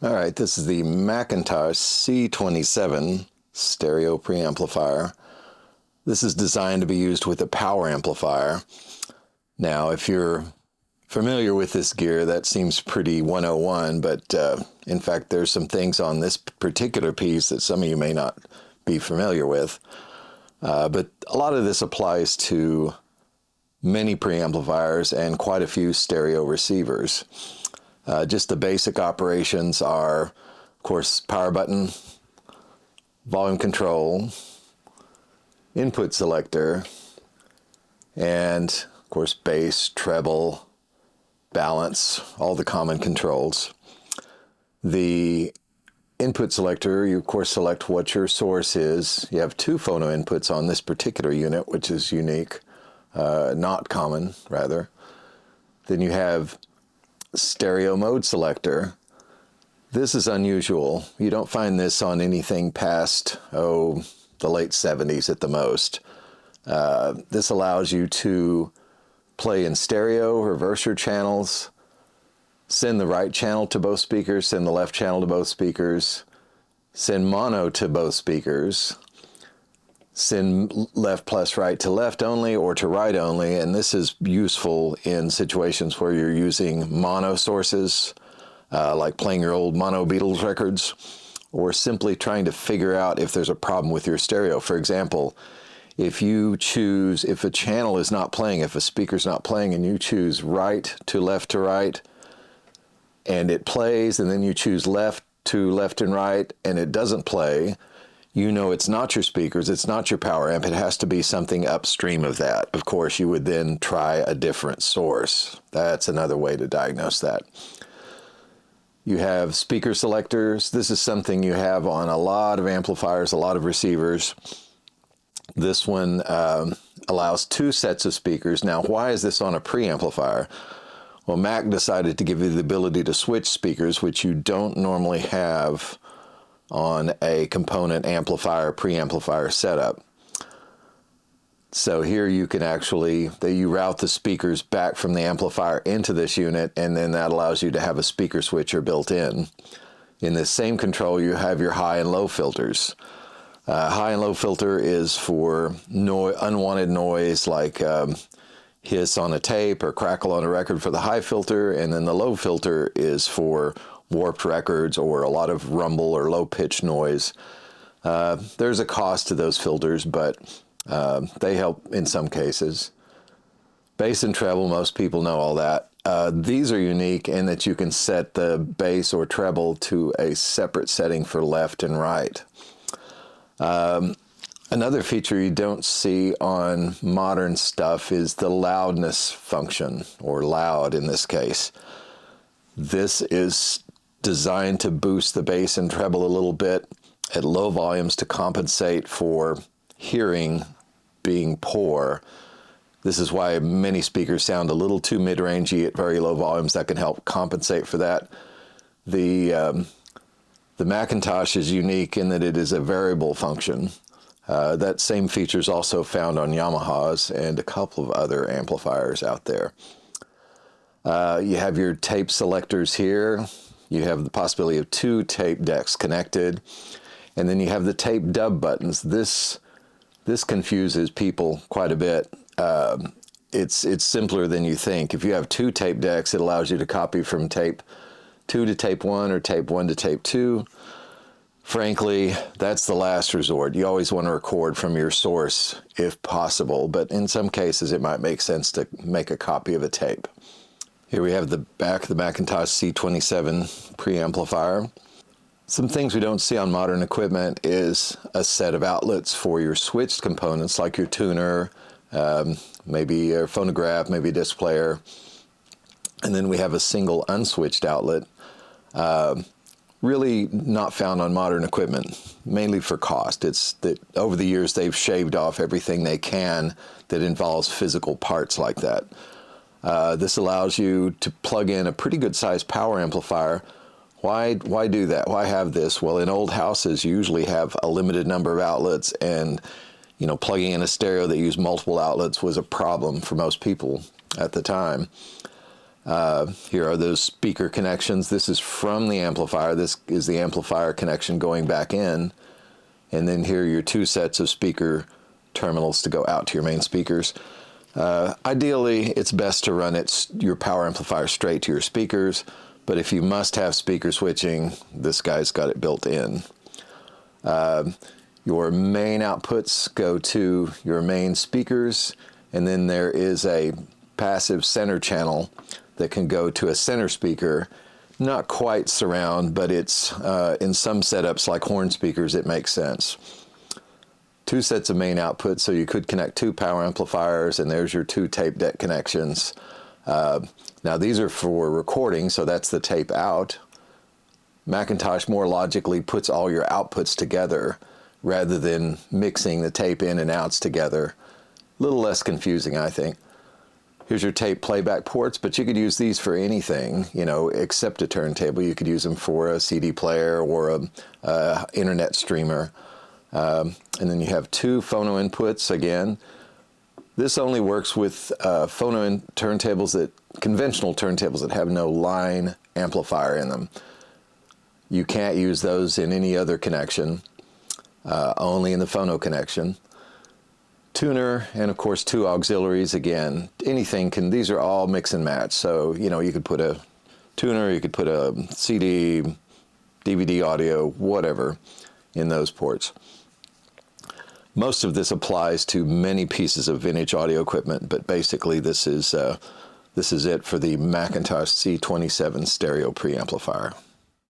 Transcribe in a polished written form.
All right, this is the McIntosh C27 stereo preamplifier. This is designed to be used with a power amplifier. Now, if you're familiar with this gear, that seems pretty 101, but in fact, there's some things on this particular piece that some of you may not be familiar with. But a lot of this applies to many preamplifiers and quite a few stereo receivers. Just the basic operations are, of course, power button, volume control, input selector, and of course bass, treble, balance, all the common controls. The input selector, you of course select what your source is. You have two phono inputs on this particular unit, which is unique, not common rather. Then you have stereo mode selector. This is unusual. You don't find this on anything past, the late 70s at the most. This allows you to play in stereo, reverse your channels, send the right channel to both speakers, send the left channel to both speakers, send mono to both speakers, send left plus right to left only or to right only, and this is useful in situations where you're using mono sources, like playing your old mono Beatles records, or simply trying to figure out if there's a problem with your stereo. For example, if a channel is not playing, if a speaker's not playing, and you choose right to right, and it plays, and then you choose left to left and right, and it doesn't play, you know it's not your speakers, it's not your power amp, it has to be something upstream of that. Of course, you would then try a different source. That's another way to diagnose that. You have speaker selectors. This is something you have on a lot of amplifiers, a lot of receivers. This one allows two sets of speakers. Now, why is this on a preamplifier? Well, Mac decided to give you the ability to switch speakers, which you don't normally have on a component amplifier, preamplifier setup. So here you can you route the speakers back from the amplifier into this unit, and then that allows you to have a speaker switcher built in. In this same control, you have your high and low filters. High and low filter is for unwanted noise like hiss on a tape or crackle on a record for the high filter, and then the low filter is for warped records or a lot of rumble or low-pitched noise. There's a cost to those filters, but they help in some cases. Bass and treble, most people know all that. These are unique in that you can set the bass or treble to a separate setting for left and right. Another feature you don't see on modern stuff is the loudness function, or loud in this case. This is designed to boost the bass and treble a little bit at low volumes to compensate for hearing being poor. This is why many speakers sound a little too mid-rangey at very low volumes. That can help compensate for that. The McIntosh is unique in that it is a variable function. That same feature is also found on Yamahas and a couple of other amplifiers out there. You have your tape selectors here. You have the possibility of two tape decks connected. And then you have the tape dub buttons. This confuses people quite a bit. It's simpler than you think. If you have two tape decks, it allows you to copy from tape 2 to tape 1 or tape 1 to tape 2. Frankly, that's the last resort. You always want to record from your source if possible, but in some cases it might make sense to make a copy of a tape. Here we have the back of the McIntosh C27 preamplifier. Some things we don't see on modern equipment is a set of outlets for your switched components, like your tuner, maybe your phonograph, maybe a disc player. And then we have a single unswitched outlet, really not found on modern equipment, mainly for cost. It's that over the years they've shaved off everything they can that involves physical parts like that. This allows you to plug in a pretty good sized power amplifier. Why do that? Why have this? Well, in old houses, you usually have a limited number of outlets, and plugging in a stereo that used multiple outlets was a problem for most people at the time. Here are those speaker connections. This is from the amplifier. This is the amplifier connection going back in. And then here are your two sets of speaker terminals to go out to your main speakers. Ideally, it's best to run your power amplifier straight to your speakers, but if you must have speaker switching, this guy's got it built in. Your main outputs go to your main speakers, and then there is a passive center channel that can go to a center speaker. Not quite surround, but it's in some setups like horn speakers, it makes sense. Two sets of main outputs, so you could connect two power amplifiers, and there's your two tape deck connections. Now these are for recording, so that's the tape out. McIntosh more logically puts all your outputs together rather than mixing the tape in and outs together. A little less confusing, I think. Here's your tape playback ports, but you could use these for anything, you know, except a turntable. You could use them for a CD player or a internet streamer. And then you have two phono inputs again. This only works with phono turntables conventional turntables that have no line amplifier in them. You can't use those in any other connection, only in the phono connection. Tuner, and of course two auxiliaries again. Anything can, these are all mix and match. So, you know, you could put a tuner, you could put a CD, DVD audio, whatever in those ports. Most of this applies to many pieces of vintage audio equipment, but basically this is it for the McIntosh C27 stereo preamplifier.